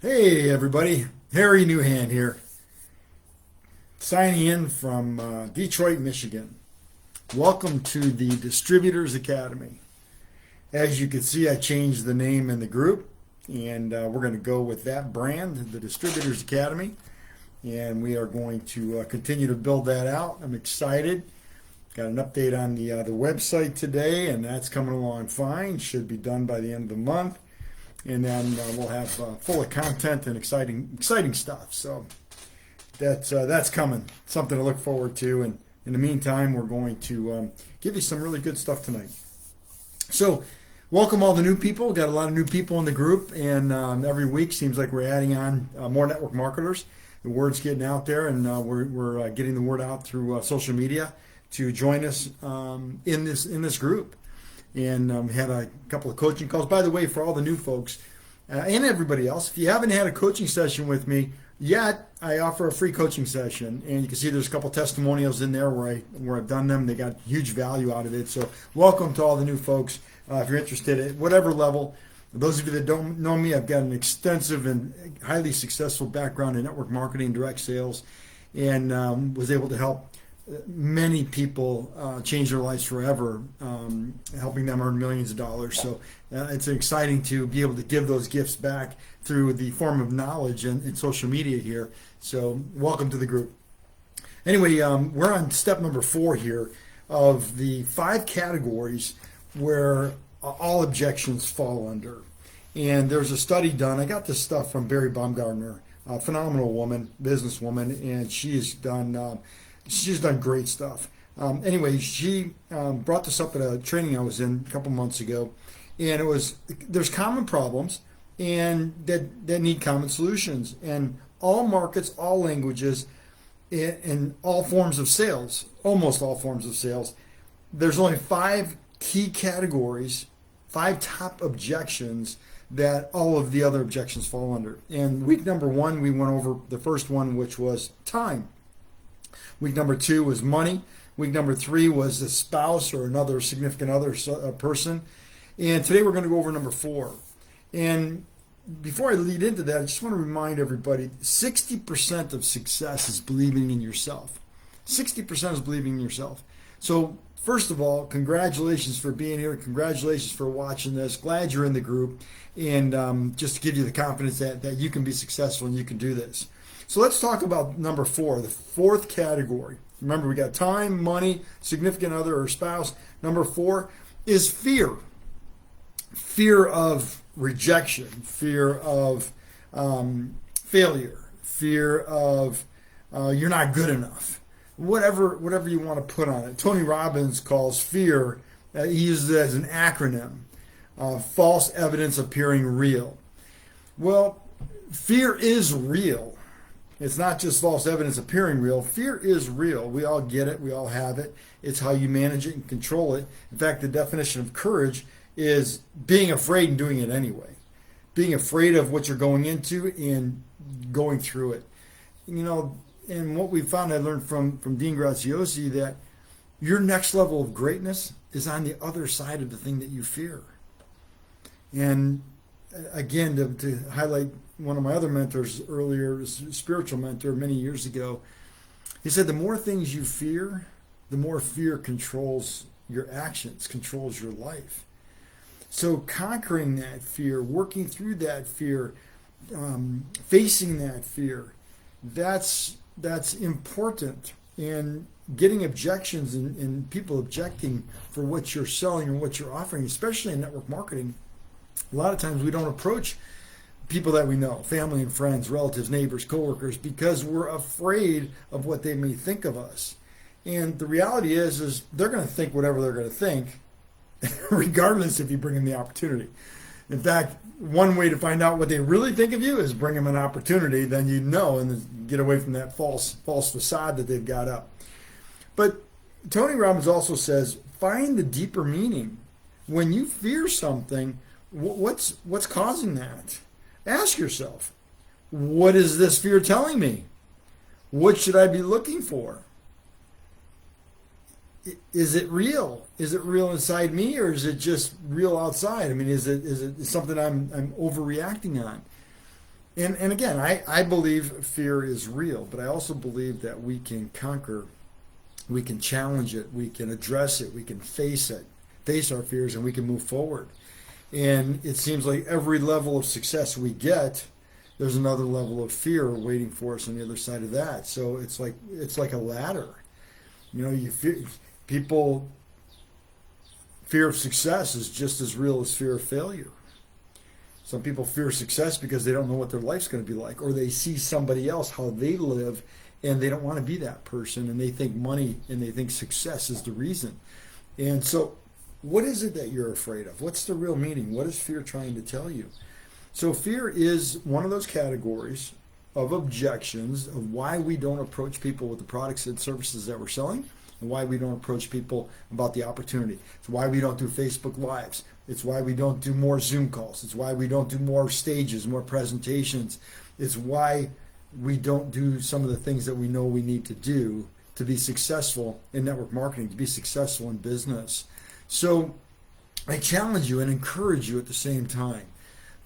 Hey everybody, Harry Newhand here, signing in from Detroit, Michigan. Welcome to the Distributors Academy. As you can see, I changed the name in the group, and we're going to go with that brand, the Distributors Academy, and we are going to continue to build that out. I'm excited. Got an update on the website today, and that's coming along fine. Should be done by the end of the month. And then we'll have full of content and exciting stuff. So that's coming. Something to look forward to. And in the meantime, we're going to give you some really good stuff tonight. So welcome all the new people. We've got a lot of new people in the group, and every week seems like we're adding on more network marketers. The word's getting out there, and we're getting the word out through social media to join us in this group. And had a couple of coaching calls. By the way, for all the new folks and everybody else, if you haven't had a coaching session with me yet, I offer a free coaching session, and you can see there's a couple testimonials in there where I've done them. They got huge value out of it. So welcome to all the new folks. If you're interested at whatever level. Those of you that don't know me, I've got an extensive and highly successful background in network marketing, direct sales, and was able to help many people change their lives forever, helping them earn millions of dollars. So it's exciting to be able to give those gifts back through the form of knowledge and social media here. So welcome to the group. Anyway, we're on step number 4 here of the 5 categories where all objections fall under. And there's a study done. I got this stuff from Barry Baumgartner, a phenomenal woman, businesswoman, and she's done great stuff. Anyway, she brought this up at a training I was in a couple months ago, and there's common problems and that need common solutions. And all markets, all languages, and all forms of sales, almost all forms of sales, there's only 5 key categories, 5 top objections that all of the other objections fall under. And week number 1, we went over the first one, which was time. Week number 2 was money. Week number 3 was a spouse or another significant other person. And today we're going to go over number 4. And before I lead into that, I just want to remind everybody, 60% of success is believing in yourself. 60% is believing in yourself. So first of all, congratulations for being here. Congratulations for watching this. Glad you're in the group. And just to give you the confidence that you can be successful and you can do this. So let's talk about number 4, the 4th category. Remember, we got time, money, significant other, or spouse. Number 4 is fear. Fear of rejection, fear of failure, fear of you're not good enough. Whatever you want to put on it. Tony Robbins calls fear, he uses it as an acronym, false evidence appearing real. Well, fear is real. It's not just false evidence appearing real. Fear is real. We all get it. We all have it. It's how you manage it and control it. In fact, the definition of courage is being afraid and doing it anyway. Being afraid of what you're going into and going through it. You know, and what we found, I learned from Dean Graziosi, that your next level of greatness is on the other side of the thing that you fear. And again, to highlight one of my other mentors earlier, a spiritual mentor many years ago, he said the more things you fear, the more fear controls your actions, controls your life. So conquering that fear, working through that fear, facing that fear, that's important. And getting objections and people objecting for what you're selling or what you're offering, especially in network marketing, a lot of times we don't approach people that we know, family and friends, relatives, neighbors, coworkers, because we're afraid of what they may think of us. And the reality is they're going to think whatever they're going to think, regardless if you bring them the opportunity. In fact, one way to find out what they really think of you is bring them an opportunity, then you know, and get away from that false facade that they've got up. But Tony Robbins also says, find the deeper meaning. When you fear something, what's causing that? Ask yourself, what is this fear telling me? What should I be looking for? Is it real? Is it real inside me, or is it just real outside? I mean, is it something I'm overreacting on? And again, I believe fear is real, but I also believe that we can conquer, we can challenge it, we can address it, we can face it, face our fears, and we can move forward. And it seems like every level of success we get, there's another level of fear waiting for us on the other side of that. So it's like a ladder. You know, people, fear of success is just as real as fear of failure. Some people fear success because they don't know what their life's going to be like, or they see somebody else, how they live, and they don't want to be that person, and they think money and they think success is the reason. And so what is it that you're afraid of? What's the real meaning? What is fear trying to tell you? So fear is one of those categories of objections of why we don't approach people with the products and services that we're selling, and why we don't approach people about the opportunity. It's why we don't do Facebook Lives. It's why we don't do more Zoom calls. It's why we don't do more stages, more presentations. It's why we don't do some of the things that we know we need to do to be successful in network marketing, to be successful in business. So I challenge you and encourage you at the same time.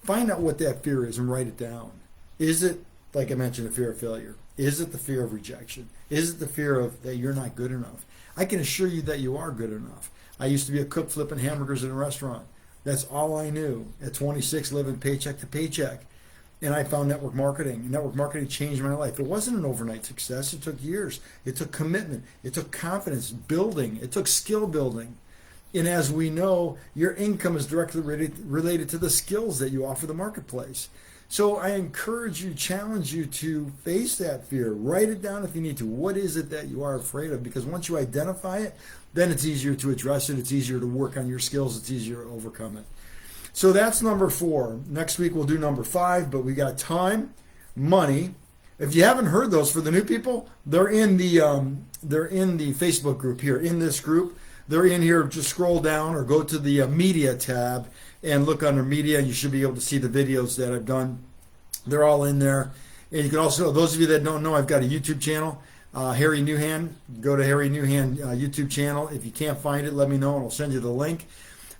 Find out what that fear is and write it down. Is it, like I mentioned, the fear of failure? Is it the fear of rejection? Is it the fear of that you're not good enough? I can assure you that you are good enough. I used to be a cook flipping hamburgers in a restaurant. That's all I knew. At 26, living paycheck to paycheck. And I found network marketing. And network marketing changed my life. It wasn't an overnight success. It took years. It took commitment. It took confidence building. It took skill building. And as we know, your income is directly related to the skills that you offer the marketplace. So I encourage you, challenge you to face that fear. Write it down if you need to. What is it that you are afraid of? Because once you identify it, then it's easier to address it. It's easier to work on your skills. It's easier to overcome it. So that's number 4. Next week we'll do number 5, but we got time, money. If you haven't heard those for the new people, they're in the Facebook group here, in this group. They're in here. Just scroll down or go to the media tab and look under media. You should be able to see the videos that I've done. They're all in there. And you can also, those of you that don't know, I've got a YouTube channel, Harry Newhan. Go to Harry Newhan YouTube channel. If you can't find it, let me know and I'll send you the link.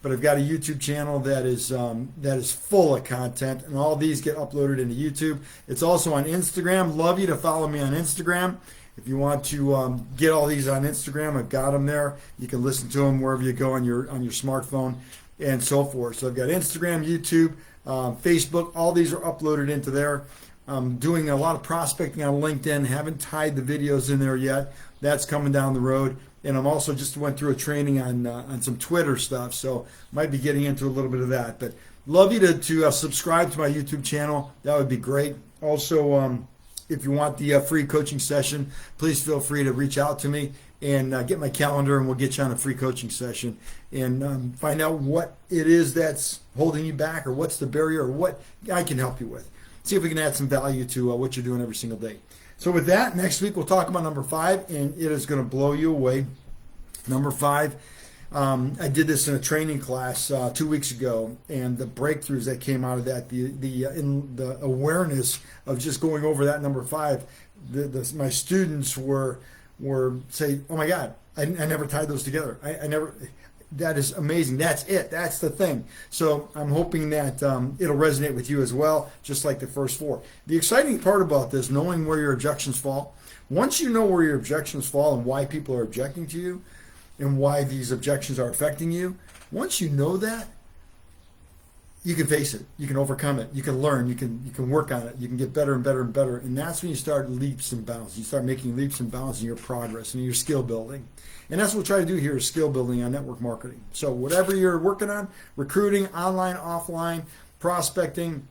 But I've got a YouTube channel that is full of content, and all these get uploaded into YouTube. It's also on Instagram. Love you to follow me on Instagram. If you want to get all these on Instagram, I've got them there. You can listen to them wherever you go on your smartphone and so forth. So I've got Instagram, YouTube, Facebook. All these are uploaded into there. I'm doing a lot of prospecting on LinkedIn. Haven't tied the videos in there yet. That's coming down the road. And I'm also just went through a training on some Twitter stuff, so might be getting into a little bit of that. But love you to subscribe to my YouTube channel. That would be great. Also, if you want the free coaching session, please feel free to reach out to me and get my calendar, and we'll get you on a free coaching session and find out what it is that's holding you back, or what's the barrier, or what I can help you with. See if we can add some value to what you're doing every single day. So with that, next week we'll talk about number 5, and it is going to blow you away. Number 5, I did this in a training class 2 weeks ago, and the breakthroughs that came out of that, the awareness of just going over that number 5, my students were saying, "Oh my God, I never tied those together. I never." That is amazing. That's it. That's the thing. So I'm hoping that it'll resonate with you as well, just like the first 4. The exciting part about this, knowing where your objections fall, once you know where your objections fall and why people are objecting to you and why these objections are affecting you, once you know that, you can face it. You can overcome it. You can learn. You can work on it. You can get better and better and better. And that's when you start leaps and bounds. You start making leaps and bounds in your progress and your skill building. And that's what we try to do here, is skill building on network marketing. So whatever you're working on, recruiting, online, offline, prospecting,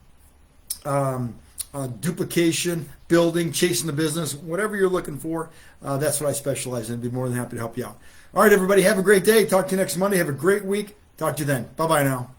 duplication, building, chasing the business, whatever you're looking for, that's what I specialize in. I'd be more than happy to help you out. All right, everybody, have a great day. Talk to you next Monday. Have a great week. Talk to you then. Bye-bye now.